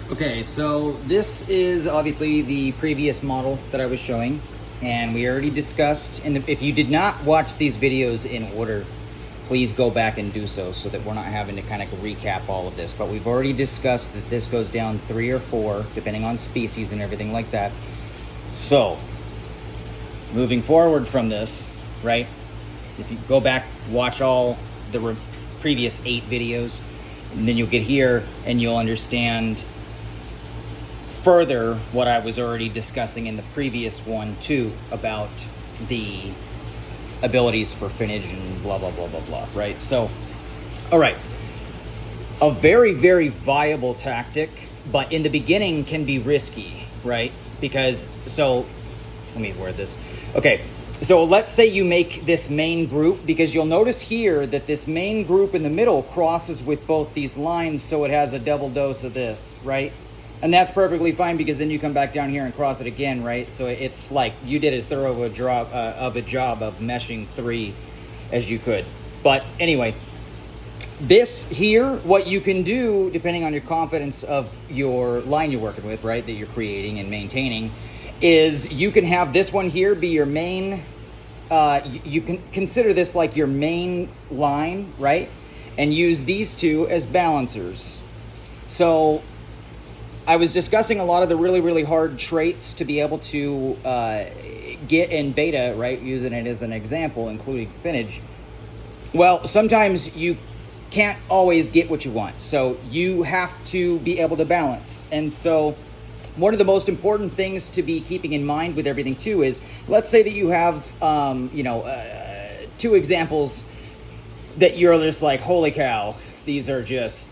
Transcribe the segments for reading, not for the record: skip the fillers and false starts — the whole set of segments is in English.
Okay, so this is obviously the previous model that I was showing, and we already discussed, and if you did not watch these videos in order, please go back and do so that we're not having to kind of recap all of this. But we've already discussed that this goes down 3 or 4, depending on species and everything like that. So, moving forward from this, right, if you go back, watch all the previous 8 videos, and then you'll get here and you'll understand further what I was already discussing in the previous one too, about the abilities for finnage and blah blah blah blah blah, right? So, all right, a very very viable tactic, but in the beginning can be risky, right? Because, so let me word this. Okay, so let's say you make this main group, because you'll notice here that this main group in the middle crosses with both these lines, so it has a double dose of this, right? And that's perfectly fine, because then you come back down here and cross it again, right? So it's like you did as thorough of a job of meshing 3 as you could. But anyway, this here, what you can do, depending on your confidence of your line you're working with, right, that you're creating and maintaining, is you can have this one here be your main, you can consider this like your main line, right? And use these 2 as balancers. So I was discussing a lot of the really, really hard traits to be able to get in beta, right? Using it as an example, including finnage. Well, sometimes you can't always get what you want. So you have to be able to balance. And so one of the most important things to be keeping in mind with everything too is, let's say that you have, 2 examples that you're just like, holy cow, these are just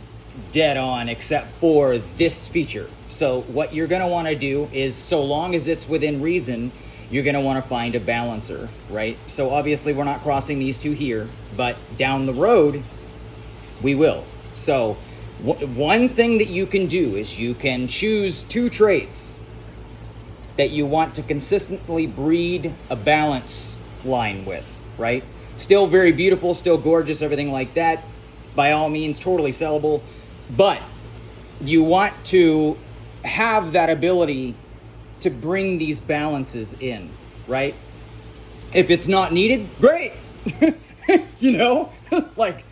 dead on except for this feature. So what you're going to want to do is, so long as it's within reason, you're going to want to find a balancer, right? So obviously we're not crossing these 2 here, but down the road we will. So one thing that you can do is you can choose 2 traits that you want to consistently breed a balance line with, right? Still very beautiful, still gorgeous, everything like that. By all means, totally sellable. But you want to have that ability to bring these balances in, right? If it's not needed, great. Like,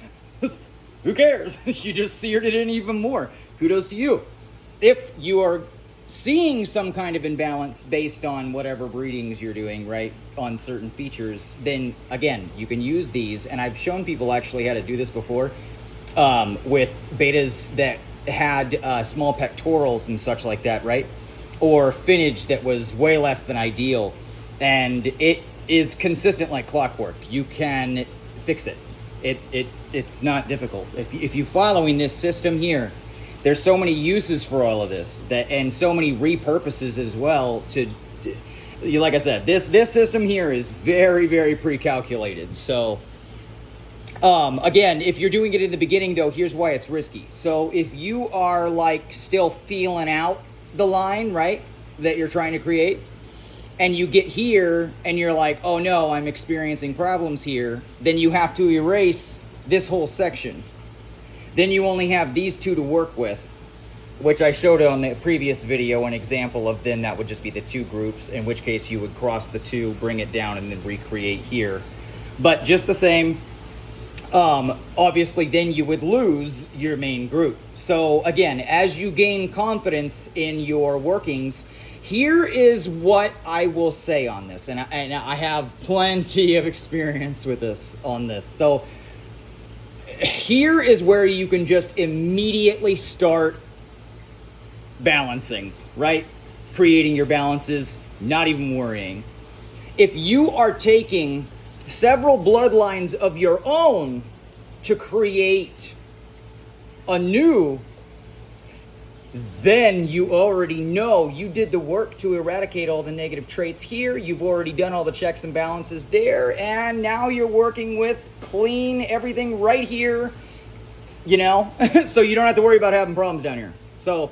who cares? You just seared it in even more. Kudos to you. If you are seeing some kind of imbalance based on whatever breedings you're doing, right, on certain features, then again, you can use these. And I've shown people actually how to do this before. With betas that had small pectorals and such like that, right? Or finnage that was way less than ideal. And it is consistent like clockwork. You can fix it. It's not difficult. If you're following this system here, there's so many uses for all of this, and so many repurposes as well. To, like I said, this system here is very, very pre-calculated. So again, if you're doing it in the beginning, though, here's why it's risky. So if you are like still feeling out the line, right, that you're trying to create, and you get here and you're like, oh no, I'm experiencing problems here, then you have to erase this whole section. Then you only have these 2 to work with, which I showed on the previous video an example of. Then that would just be the 2 groups, in which case you would cross the 2, bring it down, and then recreate here. But just the same, obviously then you would lose your main group. So again, as you gain confidence in your workings, here is what I will say on this, and I have plenty of experience with this on this. So here is where you can just immediately start balancing, right? Creating your balances, not even worrying. If you are taking several bloodlines of your own to create a new, then you already know you did the work to eradicate all the negative traits here. You've already done all the checks and balances there, and now you're working with clean everything right here, so you don't have to worry about having problems down here. So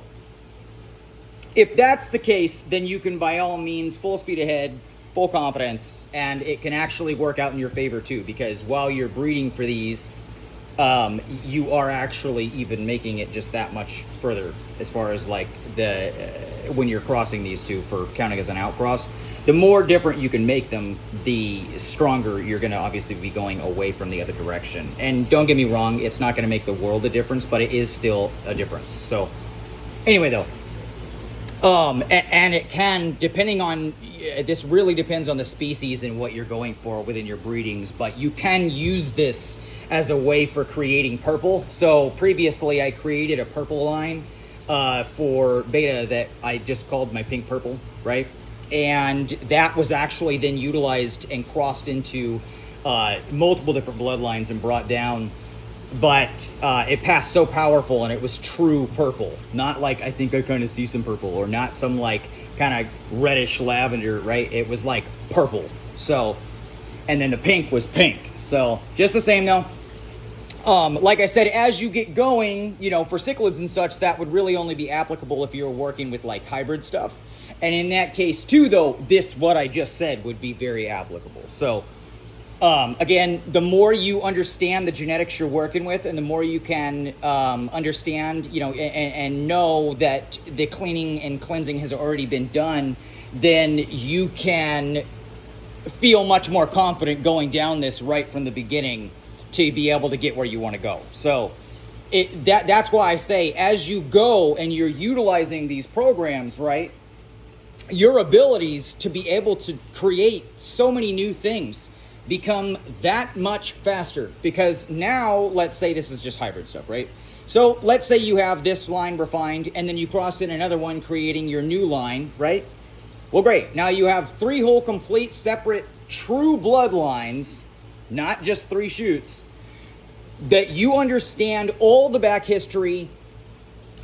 if that's the case, then you can by all means full speed ahead, full confidence, and it can actually work out in your favor too, because while you're breeding for these, you are actually even making it just that much further as far as like the when you're crossing these two for counting as an outcross. The more different you can make them, the stronger you're going to obviously be going away from the other direction. And don't get me wrong, it's not going to make the world a difference, but it is still a difference. So anyway, though, and it can, depending on, this really depends on the species and what you're going for within your breedings, but you can use this as a way for creating purple. So previously I created a purple line for beta that I just called my pink purple, right? And that was actually then utilized and crossed into multiple different bloodlines and brought down. But it passed so powerful, and it was true purple. Not like, I think I kind of see some purple, or not some like kind of reddish lavender, right? It was like purple. So, and then the pink was pink. So just the same though. Like I said, as you get going, you know, for cichlids and such, that would really only be applicable if you're working with like hybrid stuff. And in that case too, though, this, what I just said, would be very applicable. So again, the more you understand the genetics you're working with, and the more you can understand, you know, and know that the cleaning and cleansing has already been done, then you can feel much more confident going down this right from the beginning to be able to get where you want to go. So that's why I say, as you go and you're utilizing these programs, right, your abilities to be able to create so many new things become that much faster. Because now, let's say this is just hybrid stuff, right? So let's say you have this line refined, and then you cross in another one, creating your new line, right? Well, great. Now you have 3 whole complete separate true bloodlines, not just 3 shoots, that you understand all the back history.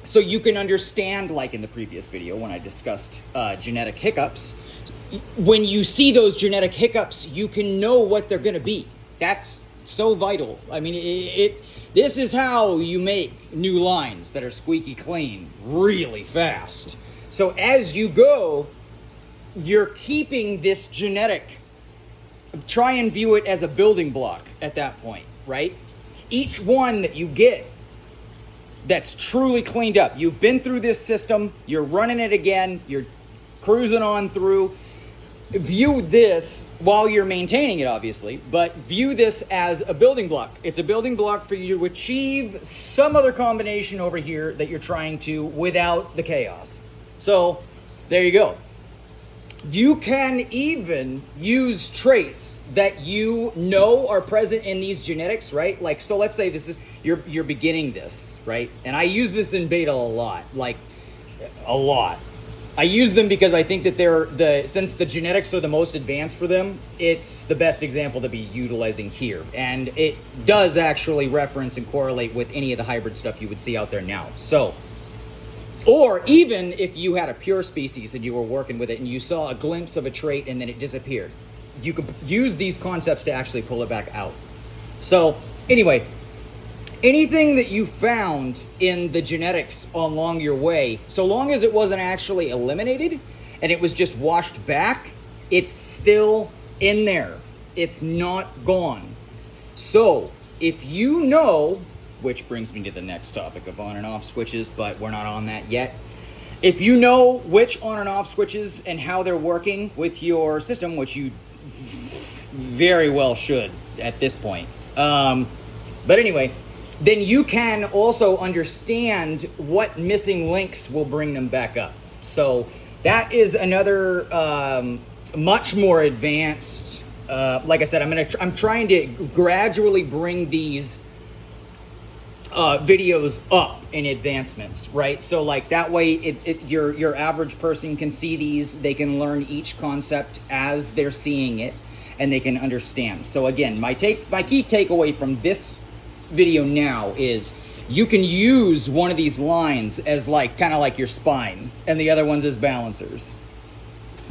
So you can understand, like in the previous video when I discussed genetic hiccups, when you see those genetic hiccups, you can know what they're going to be. That's so vital. I mean, this is how you make new lines that are squeaky clean really fast. So as you go, you're keeping this genetic. Try and view it as a building block at that point, right? Each one that you get that's truly cleaned up. You've been through this system, you're running it again, you're cruising on through. View this while you're maintaining it, obviously, but view this as a building block. It's a building block for you to achieve some other combination over here that you're trying to without the chaos. So there you go. You can even use traits that you know are present in these genetics, right? Like, so let's say this is, you're beginning this, right? And I use this in beta a lot, like a lot. I use them because I think that since the genetics are the most advanced for them, it's the best example to be utilizing here. And it does actually reference and correlate with any of the hybrid stuff you would see out there now. So, or even if you had a pure species and you were working with it and you saw a glimpse of a trait and then it disappeared, you could use these concepts to actually pull it back out. So anyway, anything that you found in the genetics along your way, so long as it wasn't actually eliminated and it was just washed back, it's still in there. It's not gone. So if you know, which brings me to the next topic of on and off switches, but we're not on that yet. If you know which on and off switches and how they're working with your system, which you very well should at this point. But anyway, then you can also understand what missing links will bring them back up. So that is another much more advanced. Like I said, I'm trying to gradually bring these videos up in advancements, right? So like that way, your average person can see these. They can learn each concept as they're seeing it, and they can understand. So again, my key takeaway from this video now is you can use one of these lines as like kind of like your spine and the other ones as balancers,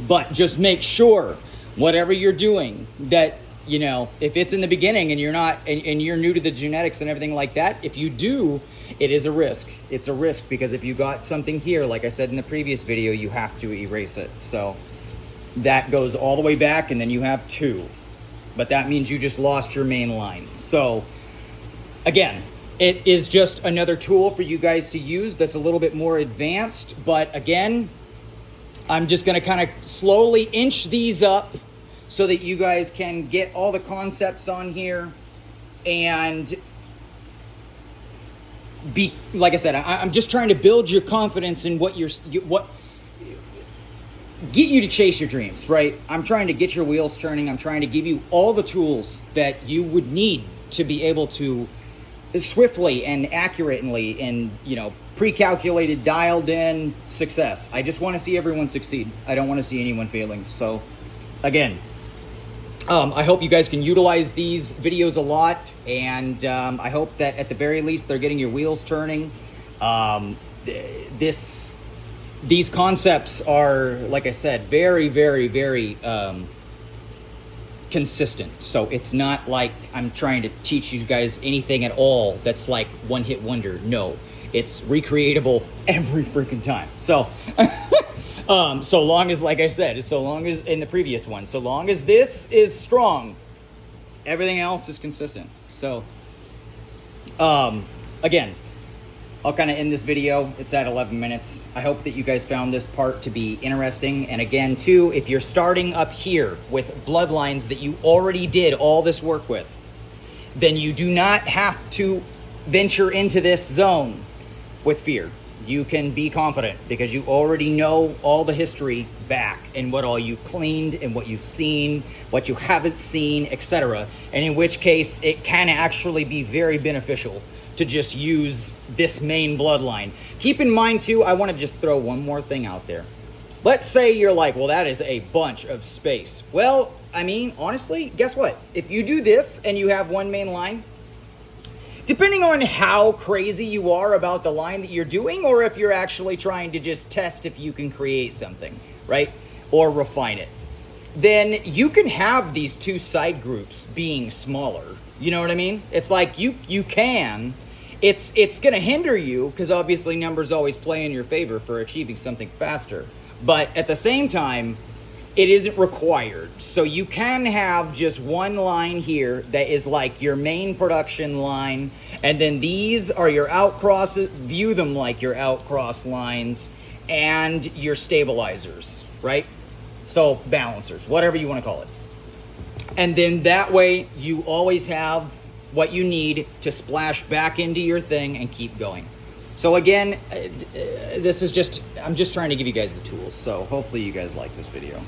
but just make sure whatever you're doing that, you know, if it's in the beginning and you're not and you're new to the genetics and everything like that, if you do, it is a risk. It's a risk because if you got something here, like I said in the previous video, you have to erase it. So that goes all the way back and then you have 2, but that means you just lost your main line. So again, it is just another tool for you guys to use that's a little bit more advanced. But again, I'm just going to kind of slowly inch these up so that you guys can get all the concepts on here and be, like I said, I'm just trying to build your confidence in what get you to chase your dreams, right? I'm trying to get your wheels turning. I'm trying to give you all the tools that you would need to be able to swiftly and accurately and, pre-calculated, dialed in success. I just want to see everyone succeed. I don't want to see anyone failing. So again, I hope you guys can utilize these videos a lot, and I hope that at the very least they're getting your wheels turning. These concepts are, like I said, very, very, very consistent. So it's not like I'm trying to teach you guys anything at all that's like one-hit wonder. No, it's recreatable every freaking time. So so long as, like I said, so long as in the previous one, so long as this is strong, everything else is consistent. So again, I'll kind of end this video. It's at 11 minutes. I hope that you guys found this part to be interesting. And again, too, if you're starting up here with bloodlines that you already did all this work with, then you do not have to venture into this zone with fear. You can be confident because you already know all the history back and what all you cleaned and what you've seen, what you haven't seen, etc. And in which case, it can actually be very beneficial to just use this main bloodline. Keep in mind too, I want to just throw one more thing out there. Let's say you're like, well, that is a bunch of space. Well, I mean, honestly, guess what? If you do this and you have one main line, depending on how crazy you are about the line that you're doing, or if you're actually trying to just test if you can create something, right? Or refine it, then you can have these two side groups being smaller. You know what I mean? It's like you can. It's going to hinder you because obviously numbers always play in your favor for achieving something faster. But at the same time, it isn't required. So you can have just one line here that is like your main production line, and then these are your outcrosses. View them like your outcross lines and your stabilizers, right? So balancers, whatever you want to call it. And then that way you always have what you need to splash back into your thing and keep going. So again, I'm just trying to give you guys the tools. So hopefully you guys like this video.